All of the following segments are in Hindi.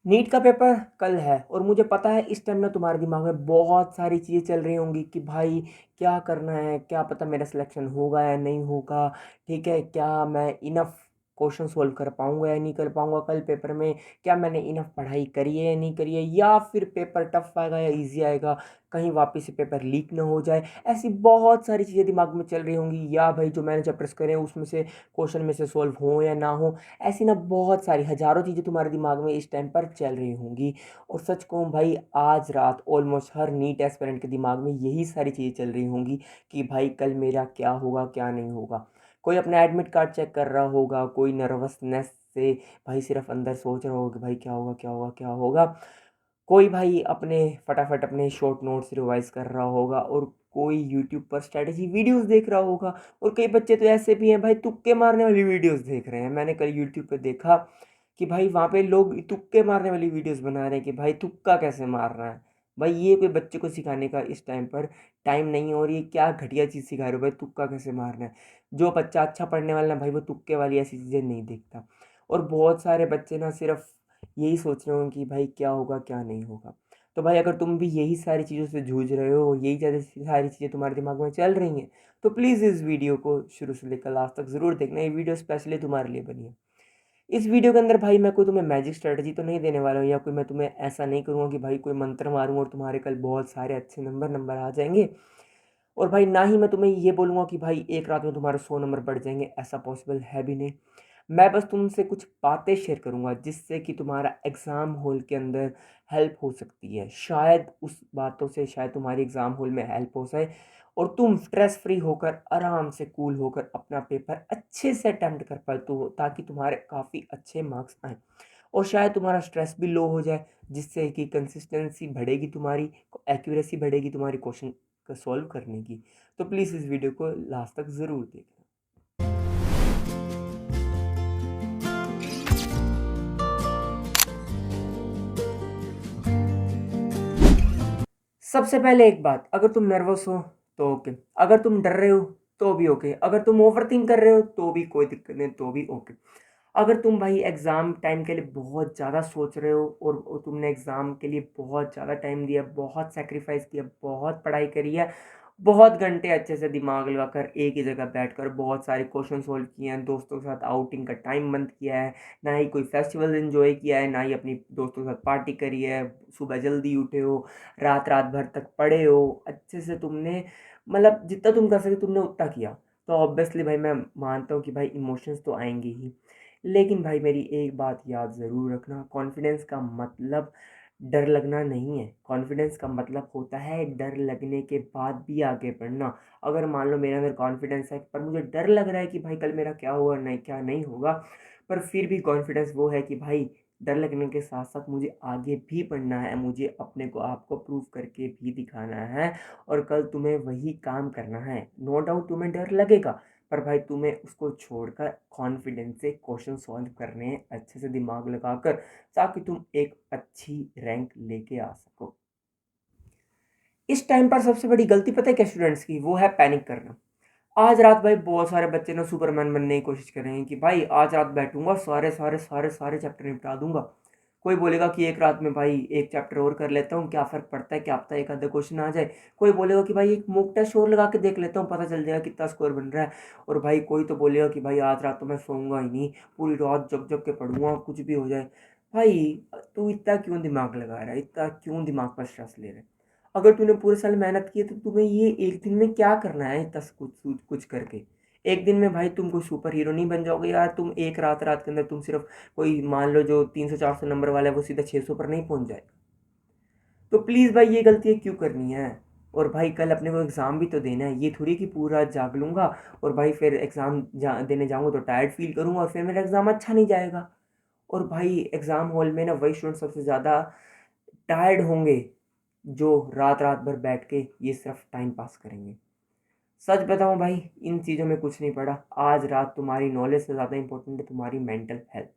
नीट का पेपर कल है और मुझे पता है इस टाइम ना तुम्हारे दिमाग में बहुत सारी चीज़ें चल रही होंगी कि भाई क्या करना है, क्या पता मेरा सिलेक्शन होगा या नहीं होगा। ठीक है, क्या मैं इनफ क्वेश्चन सोल्व कर पाऊंगा या नहीं कर पाऊंगा कल पेपर में, क्या मैंने इनफ पढ़ाई करी है या नहीं करी है, या फिर पेपर टफ आएगा या इजी आएगा, कहीं वापस से पेपर लीक ना हो जाए। ऐसी बहुत सारी चीज़ें दिमाग में चल रही होंगी, या भाई जो मैंने चैप्टर्स करे हैं उसमें से क्वेश्चन में से सोल्व हो या ना हो। ऐसी ना बहुत सारी हज़ारों चीज़ें तुम्हारे दिमाग में इस टाइम पर चल रही होंगी। और सच कहूँ भाई, आज रात ऑलमोस्ट हर नीट एस्पिरेंट के दिमाग में यही सारी चीज़ें चल रही होंगी कि भाई कल मेरा क्या होगा क्या नहीं होगा। कोई अपना एडमिट कार्ड चेक कर रहा होगा, कोई नर्वसनेस से भाई सिर्फ अंदर सोच रहा होगा कि भाई क्या होगा क्या होगा क्या होगा। कोई भाई अपने फटाफट अपने शॉर्ट नोट्स रिवाइज कर रहा होगा, और कोई यूट्यूब पर स्ट्रेटजी वीडियोस देख रहा होगा। और कई बच्चे तो ऐसे भी हैं भाई, तुक्के मारने वाली वीडियोस देख रहे हैं। मैंने कल यूट्यूब पे देखा कि भाई वहाँ पे लोग तुक्के मारने वाली वीडियोस बना रहे हैं कि भाई तुक्का कैसे मारना है। भाई ये कोई बच्चे को सिखाने का इस टाइम पर टाइम नहीं है, और ये क्या घटिया चीज़ सिखा रहे हो भाई, तुक्का कैसे मारना है। जो बच्चा अच्छा पढ़ने वाला है भाई, वो तुक्के वाली ऐसी चीज़ें नहीं देखता। और बहुत सारे बच्चे ना सिर्फ यही सोच रहे हो कि भाई क्या होगा क्या नहीं होगा। तो भाई अगर तुम भी यही सारी चीज़ों से जूझ रहे हो, यही ज़्यादा सारी चीज़ें तुम्हारे दिमाग में चल रही हैं, तो प्लीज़ इस वीडियो को शुरू से लेकर लास्ट तक ज़रूर देखना। ये वीडियो स्पेशली तुम्हारे लिए बनी है। इस वीडियो के अंदर भाई मैं कोई तुम्हें मैजिक स्ट्रेटजी तो नहीं देने वाला हूँ, या कोई मैं तुम्हें ऐसा नहीं करूँगा कि भाई कोई मंत्र मारूंगा और तुम्हारे कल बहुत सारे अच्छे नंबर नंबर आ जाएंगे। और भाई ना ही मैं तुम्हें ये बोलूँगा कि भाई एक रात में तुम्हारे 100 नंबर बढ़ जाएंगे, ऐसा पॉसिबल है भी नहीं। मैं बस तुमसे कुछ बातें शेयर करूँगा जिससे कि तुम्हारा एग्ज़ाम हॉल के अंदर हेल्प हो सकती है। शायद उस बातों से शायद तुम्हारी एग्ज़ाम हॉल में हेल्प हो जाए, और तुम स्ट्रेस फ्री होकर आराम से कूल होकर अपना पेपर अच्छे से अटेम्प्ट कर पाए, तो ताकि तुम्हारे काफ़ी अच्छे मार्क्स आएँ। और शायद तुम्हारा स्ट्रेस भी लो हो जाए, जिससे कि कंसिस्टेंसी बढ़ेगी तुम्हारी, एक्यूरेसी बढ़ेगी तुम्हारी क्वेश्चन को सॉल्व करने की। तो प्लीज़ इस वीडियो को लास्ट तक ज़रूर देखना। सबसे पहले एक बात, अगर तुम नर्वस हो तो ओके, अगर तुम डर रहे हो तो भी ओके, अगर तुम ओवरथिंक कर रहे हो तो भी कोई दिक्कत नहीं, तो भी ओके। अगर तुम भाई एग्ज़ाम टाइम के लिए बहुत ज़्यादा सोच रहे हो, और तुमने एग्ज़ाम के लिए बहुत ज़्यादा टाइम दिया, बहुत सेक्रीफाइस किया, बहुत पढ़ाई करी है, बहुत घंटे अच्छे से दिमाग लगाकर एक ही जगह बैठकर बहुत सारे क्वेश्चन सॉल्व किए हैं, दोस्तों के साथ आउटिंग का टाइम बंद किया है, ना ही कोई फेस्टिवल एंजॉय किया है, ना ही अपनी दोस्तों के साथ पार्टी करी है, सुबह जल्दी उठे हो, रात रात भर तक पढ़े हो, अच्छे से तुमने मतलब जितना तुम कर सके तुमने उतना किया। तो ऑब्वियसली भाई मैं मानता हूँ कि भाई इमोशंस तो आएंगे ही। लेकिन भाई मेरी एक बात याद ज़रूर रखना, कॉन्फिडेंस का मतलब डर लगना नहीं है। कॉन्फिडेंस का मतलब होता है डर लगने के बाद भी आगे बढ़ना। अगर मान लो मेरे अंदर कॉन्फिडेंस है पर मुझे डर लग रहा है कि भाई कल मेरा क्या होगा नहीं क्या नहीं होगा, पर फिर भी कॉन्फिडेंस वो है कि भाई डर लगने के साथ साथ मुझे आगे भी बढ़ना है, मुझे अपने को आपको प्रूव करके भी दिखाना है, और कल तुम्हें वही काम करना है। नो डाउट तुम्हें डर लगेगा, पर भाई तुम्हें उसको छोड़कर कॉन्फिडेंस से क्वेश्चन सॉल्व करने हैं अच्छे से दिमाग लगाकर, ताकि तुम एक अच्छी रैंक लेके आ सको। इस टाइम पर सबसे बड़ी गलती पता है क्या स्टूडेंट्स की, वो है पैनिक करना। आज रात भाई बहुत सारे बच्चे ना सुपरमैन बनने की कोशिश कर रहे हैं कि भाई आज रात बैठूंगा सारे सारे सारे सारे चैप्टर निपटा दूंगा। कोई बोलेगा कि एक रात में भाई एक चैप्टर और कर लेता हूँ, क्या फ़र्क पड़ता है, क्या पता एक आधा क्वेश्चन आ जाए। कोई बोलेगा कि भाई एक मॉक टेस्ट और लगा के देख लेता हूँ, पता चल जाएगा कितना स्कोर बन रहा है। और भाई कोई तो बोलेगा कि भाई आज रात तो मैं सोऊंगा ही नहीं, पूरी रात जग जग के पढ़ूंगा कुछ भी हो जाए। भाई तू इतना क्यों दिमाग लगा रहा है, इतना क्यों दिमाग पर स्ट्रेस ले रहा है। अगर तूने पूरे साल मेहनत की है तो तुम्हें ये एक दिन में क्या करना है, इतना कुछ कुछ कुछ करके। एक दिन में भाई तुम कोई सुपर हीरो नहीं बन जाओगे यार, तुम एक रात रात के अंदर तुम सिर्फ कोई मान लो जो 300 400 नंबर वाला है वो सीधा 600 पर नहीं पहुंच जाएगा। तो प्लीज़ भाई ये गलतियाँ क्यों करनी है। और भाई कल अपने को एग्ज़ाम भी तो देना है, ये थोड़ी कि पूरा जाग लूँगा और भाई फिर एग्ज़ाम देने जाऊँगा तो टायर्ड फील करूँगा और फिर मेरा एग्ज़ाम अच्छा नहीं जाएगा। और भाई एग्ज़ाम हॉल में ना वही स्टूडेंट सबसे ज़्यादा टायर्ड होंगे जो रात रात भर बैठ के ये सिर्फ टाइम पास करेंगे। सच बताऊं भाई, इन चीज़ों में कुछ नहीं पड़ा। आज रात तुम्हारी नॉलेज से ज़्यादा इंपॉर्टेंट है तुम्हारी मेंटल हेल्थ।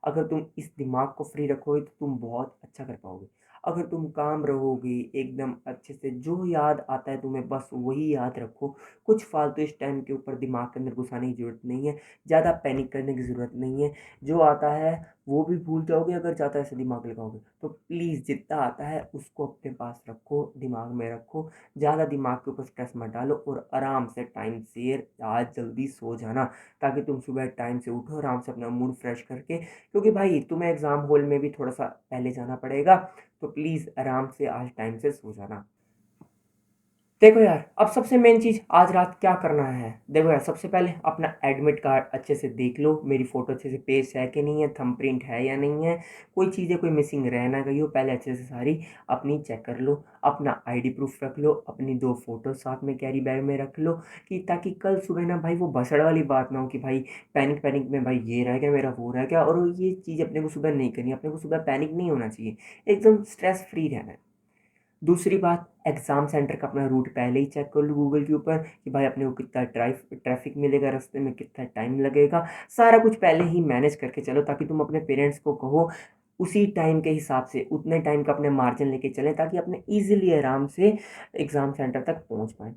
अगर तुम इस दिमाग को फ्री रखोगे तो तुम बहुत अच्छा कर पाओगे। अगर तुम काम रहोगे एकदम अच्छे से, जो याद आता है तुम्हें बस वही याद रखो। कुछ फालतू इस टाइम के ऊपर दिमाग के अंदर घुसाने की ज़रूरत नहीं है, ज़्यादा पैनिक करने की ज़रूरत नहीं है। जो आता है वो भी भूल जाओगे अगर ज़्यादा ऐसे दिमाग लगाओगे। तो प्लीज़ जितना आता है उसको अपने पास रखो, दिमाग में रखो, ज़्यादा दिमाग के ऊपर स्ट्रेस मत डालो और आराम से टाइम से आज जल्दी सो जाना, ताकि तुम सुबह टाइम से उठो आराम से अपना मूड फ्रेश करके, क्योंकि भाई तुम्हें एग्ज़ाम हॉल में भी थोड़ा-सा पहले जाना पड़ेगा, तो प्लीज़ आराम से आज टाइम से सो जाना। देखो यार, अब सबसे मेन चीज़ आज रात क्या करना है? देखो यार, सबसे पहले अपना एडमिट कार्ड अच्छे से देख लो, मेरी फ़ोटो अच्छे से पेस्ट है कि नहीं है, थंबप्रिंट है या नहीं है, कोई चीज़ें कोई मिसिंग रह ना गई हो, पहले अच्छे से सारी अपनी चेक कर लो। अपना आईडी प्रूफ़ रख लो, अपनी 2 फ़ोटो साथ में कैरी बैग में रख लो, कि ताकि कल सुबह ना भाई वो भसड़ वाली बात ना हो कि भाई पैनिक में भाई ये रह गया मेरा, वो रह गया, और ये चीज़ अपने को सुबह नहीं करनी है, अपने को सुबह पैनिक नहीं होना चाहिए, एकदम स्ट्रेस फ्री रहना है। दूसरी बात, एग्ज़ाम सेंटर का अपना रूट पहले ही चेक कर लो गूगल के ऊपर कि भाई अपने को कितना ट्रैफ़िक मिलेगा रास्ते में, कितना टाइम लगेगा। सारा कुछ पहले ही मैनेज करके चलो, ताकि तुम अपने पेरेंट्स को कहो उसी टाइम के हिसाब से, उतने टाइम का अपने मार्जिन लेके चलें, ताकि अपने ईज़िली आराम से एग्ज़ाम सेंटर तक पहुँच पाएँ।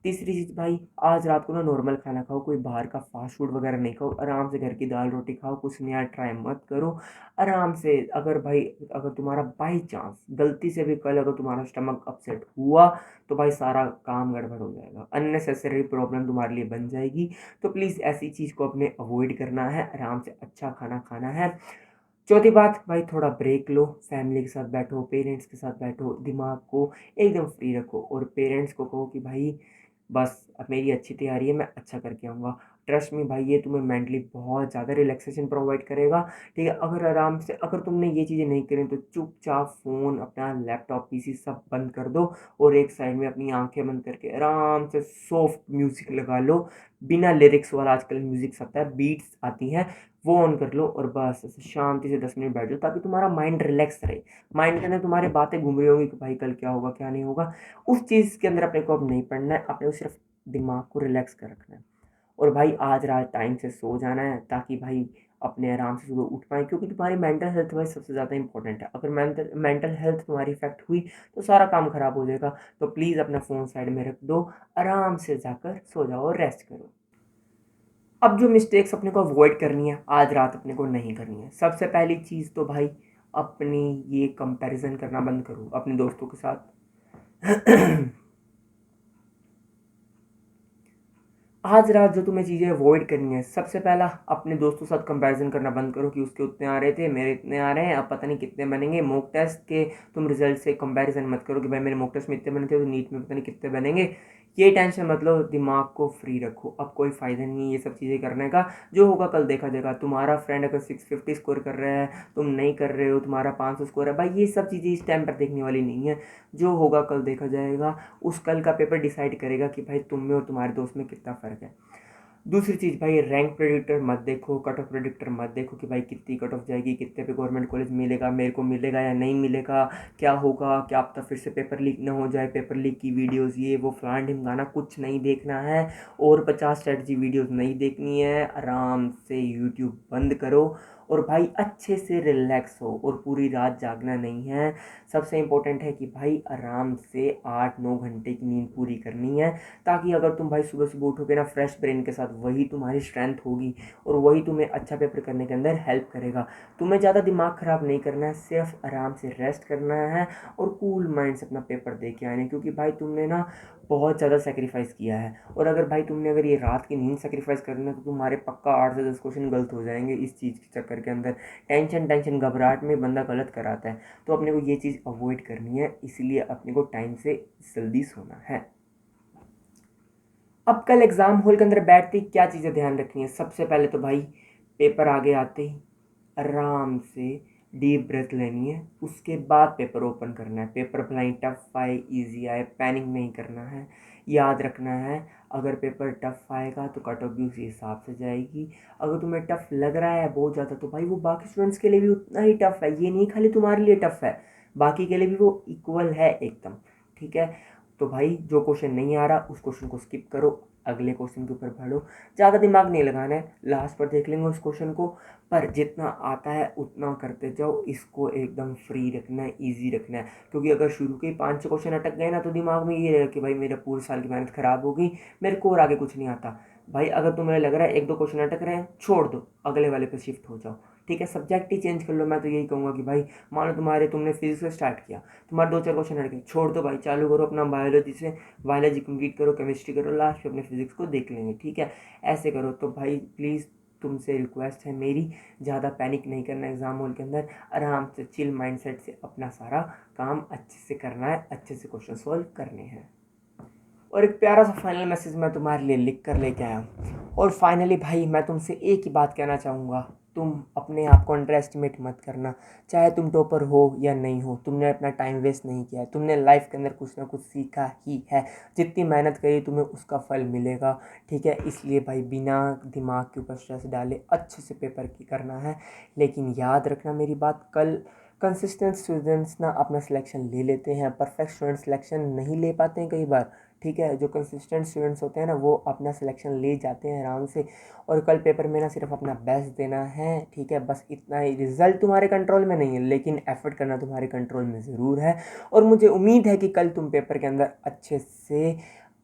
तीसरी चीज़ भाई, आज रात को ना नॉर्मल खाना खाओ, कोई बाहर का फ़ास्ट फूड वग़ैरह नहीं खाओ, आराम से घर की दाल-रोटी खाओ, कुछ नया ट्राई मत करो। आराम से, अगर भाई अगर तुम्हारा बाय चांस गलती से भी कल अगर तुम्हारा स्टमक अपसेट हुआ, तो भाई सारा काम गड़बड़ हो जाएगा, अननेसेसरी प्रॉब्लम तुम्हारे लिए बन जाएगी। तो प्लीज़ ऐसी चीज़ को अपने अवॉइड करना है, आराम से अच्छा खाना खाना है। चौथी बात भाई, थोड़ा ब्रेक लो, फैमिली के साथ बैठो, पेरेंट्स के साथ बैठो, दिमाग को एकदम फ्री रखो और पेरेंट्स को कहो कि भाई बस अब मेरी अच्छी तैयारी है, मैं अच्छा करके आऊँगा। ट्रस्ट मी भाई, ये तुम्हें मेंटली बहुत ज़्यादा रिलैक्सेशन प्रोवाइड करेगा, ठीक है? अगर आराम से अगर तुमने ये चीज़ें नहीं करी तो चुपचाप फ़ोन, अपना लैपटॉप, पीसी सब बंद कर दो और एक साइड में अपनी आँखें बंद करके आराम से सॉफ्ट म्यूज़िक लगा लो। बिना लिरिक्स वाला आजकल म्यूज़िक आता है, बीट्स आती हैं, वो ऑन कर लो और बस ऐसे शांति से 10 मिनट बैठ जाओ, ताकि तुम्हारा माइंड रिलैक्स रहे। माइंड के अंदर तुम्हारी बातें घूम रही होंगी कि भाई कल क्या होगा, क्या नहीं होगा। उस चीज़ के अंदर अपने को अब नहीं पढ़ना है, अपने को सिर्फ़ दिमाग को रिलैक्स कर रखना है। और भाई आज रात टाइम से सो जाना है, ताकि भाई अपने आराम से सुबह उठ पाएँ, क्योंकि तुम्हारी मेंटल हेल्थ भाई सबसे ज़्यादा इम्पोर्टेंट है। अगर मेंटल मेंटल हेल्थ तुम्हारी इफ़ेक्ट हुई, तो सारा काम खराब हो जाएगा। तो प्लीज़ अपना फ़ोन साइड में रख दो, आराम से जाकर सो जाओ और रेस्ट करो। अब जो मिस्टेक्स अपने को अवॉइड करनी है, आज रात अपने को नहीं करनी है। सबसे पहली चीज़ तो भाई, अपनी ये कंपैरिज़न करना बंद करो अपने दोस्तों के साथ। आज रात जो तुम्हें चीज़ें अवॉइड करनी है, सबसे पहला अपने दोस्तों के साथ कंपैरिजन करना बंद करो कि उसके उतने आ रहे थे, मेरे इतने आ रहे हैं, अब पता नहीं कितने बनेंगे। मॉक टेस्ट के तुम रिजल्ट से कंपैरिजन मत करो कि भाई मेरे मॉक टेस्ट में इतने बने थे तो नीट में पता नहीं कितने बनेंगे। ये टेंशन मत लो, दिमाग को फ्री रखो। अब कोई फ़ायदा नहीं है ये सब चीज़ें करने का, जो होगा कल देखा जाएगा। तुम्हारा फ्रेंड अगर 650 स्कोर कर रहा है, तुम नहीं कर रहे हो, तुम्हारा 500 स्कोर है, भाई ये सब चीज़ें इस टाइम पर देखने वाली नहीं है। जो होगा कल देखा जाएगा। उस कल का पेपर डिसाइड करेगा कि भाई तुम में और तुम्हारे दोस्त में कितना फ़र्क है। दूसरी चीज़ भाई, रैंक प्रेडिक्टर मत देखो, कट ऑफ प्रेडिक्टर मत देखो कि भाई कितनी कट ऑफ जाएगी, कितने पे गवर्नमेंट कॉलेज मिलेगा, मेरे को मिलेगा या नहीं मिलेगा, क्या होगा, क्या पता फिर से पेपर लीक ना हो जाए, पेपर लीक की वीडियोस ये वो फलाना ढिमकाना कुछ नहीं देखना है। और 50 स्ट्रेटजी वीडियोस नहीं देखनी है, आराम से यूट्यूब बंद करो और भाई अच्छे से रिलैक्स हो, और पूरी रात जागना नहीं है। सबसे इम्पोर्टेंट है कि भाई आराम से 8-9 घंटे की नींद पूरी करनी है, ताकि अगर तुम भाई सुबह-सुबह उठोगे ना फ्रेश ब्रेन के साथ, वही तुम्हारी स्ट्रेंथ होगी और वही तुम्हें अच्छा पेपर करने के अंदर हेल्प करेगा। तुम्हें ज़्यादा दिमाग ख़राब नहीं करना है, सिर्फ आराम से रेस्ट करना है और कूल माइंड से अपना पेपर दे के आना है, क्योंकि भाई तुमने ना बहुत ज़्यादा सैक्रिफाइस किया है। और अगर भाई तुमने अगर ये रात की नींद सैक्रिफाइस करना है, तो तुम्हारे पक्का 8 से 10 क्वेश्चन गलत हो जाएँगे इस चीज़ के चक्कर के अंदर। टेंशन घबराहट में बंदा गलत कराता है। तो अपने को ये चीज़ अवॉइड करनी है, इसलिए अपने को टाइम से जल्दी सोना है। अब कल एग्ज़ाम हॉल के अंदर बैठते ही क्या चीज़ें ध्यान रखनी है? सबसे पहले तो भाई, पेपर आगे आते ही आराम से डीप ब्रेथ लेनी है, उसके बाद पेपर ओपन करना है। पेपर भले ही टफ आए, ईज़ी आए, पैनिक नहीं करना है। याद रखना है, अगर पेपर टफ आएगा तो कट ऑफ भी उसी हिसाब से जाएगी। अगर तुम्हें टफ लग रहा है बहुत ज़्यादा, तो भाई वो बाकी स्टूडेंट्स के लिए भी उतना ही टफ है, ये नहीं खाली तुम्हारे लिए टफ है, बाकी के लिए भी वो इक्वल है एकदम, ठीक है? तो भाई जो क्वेश्चन नहीं आ रहा उस क्वेश्चन को स्किप करो, अगले क्वेश्चन के ऊपर बढ़ो। ज़्यादा दिमाग नहीं लगाना है, लास्ट पर देख लेंगे उस क्वेश्चन को। पर जितना आता है उतना करते जाओ, इसको एकदम फ्री रखना है, ईजी रखना है, क्योंकि अगर शुरू के ही 5-6 क्वेश्चन अटक गए ना, तो दिमाग में ये रहेगा कि भाई मेरा पूरे साल की मेहनत ख़राब हो गई, मेरे को और आगे कुछ नहीं आता। भाई अगर तुम्हें लग रहा है 1-2 क्वेश्चन अटक रहे हैं, छोड़ दो, अगले वाले पे शिफ्ट हो जाओ। ठीक है, सब्जेक्ट ही चेंज कर लो। मैं तो यही कहूँगा कि भाई मान लो तुमने फिजिक्स से स्टार्ट किया, तुम्हारे 2-4 क्वेश्चन हट गए, छोड़ दो भाई, चालू करो अपना बायोलॉजी से, बायोलॉजी कंप्लीट करो, केमिस्ट्री करो, लास्ट में अपने फिजिक्स को देख लेंगे, ठीक है। ऐसे करो। तो भाई प्लीज़ तुमसे रिक्वेस्ट है मेरी, ज़्यादा पैनिक नहीं करना एग्ज़ाम हॉल के अंदर, आराम से चिल माइंडसेट से अपना सारा काम अच्छे से करना है, अच्छे से क्वेश्चन सॉल्व करने हैं। और एक प्यारा सा फाइनल मैसेज मैं तुम्हारे लिए लिख कर लेके आया हूँ। और फाइनली भाई मैं तुमसे एक ही बात कहना चाहूँगा, तुम अपने आप को अंडर एस्टिमेट मत करना। चाहे तुम टॉपर हो या नहीं हो, तुमने अपना टाइम वेस्ट नहीं किया है, तुमने लाइफ के अंदर कुछ ना कुछ सीखा ही है। जितनी मेहनत करी तुम्हें उसका फल मिलेगा, ठीक है। इसलिए भाई बिना दिमाग के ऊपर स्ट्रेस डाले अच्छे से पेपर की करना है। लेकिन याद रखना मेरी बात, कल कंसिस्टेंट स्टूडेंट्स ना अपना सिलेक्शन ले लेते हैं, परफेक्ट स्टूडेंट सिलेक्शन नहीं ले पाते हैं कई बार, ठीक है। जो कंसिस्टेंट स्टूडेंट्स होते हैं ना वो अपना सिलेक्शन ले जाते हैं आराम से। और कल पेपर में ना सिर्फ अपना बेस्ट देना है, ठीक है, बस इतना ही। रिजल्ट तुम्हारे कंट्रोल में नहीं है, लेकिन एफर्ट करना तुम्हारे कंट्रोल में ज़रूर है। और मुझे उम्मीद है कि कल तुम पेपर के अंदर अच्छे से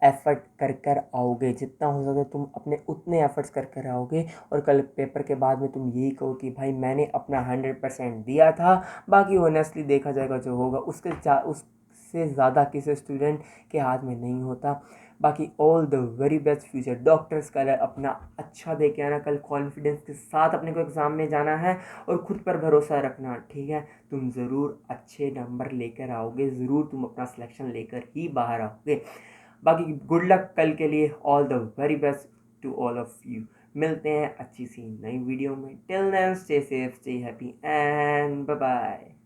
एफ़र्ट कर कर आओगे, जितना हो सके तुम अपने उतने एफ़र्ट्स कर कर आओगे। और कल पेपर के बाद में तुम यही कहो कि भाई मैंने अपना 100% दिया था, बाकी ऑनेस्टली देखा जाएगा जो होगा। उससे ज़्यादा किसी स्टूडेंट के हाथ में नहीं होता। बाकी all the very best future doctors. कल अपना अच्छा दे के आना, कल कॉन्फिडेंस के साथ अपने को एग्ज़ाम में जाना है और खुद पर भरोसा रखना, ठीक है। तुम ज़रूर अच्छे नंबर लेकर आओगे, ज़रूर तुम अपना सिलेक्शन लेकर ही बाहर आओगे। बाकी गुड लक कल के लिए, all the very best to all of you. मिलते हैं अच्छी सी नई वीडियो में। Till then stay safe, stay happy and bye bye.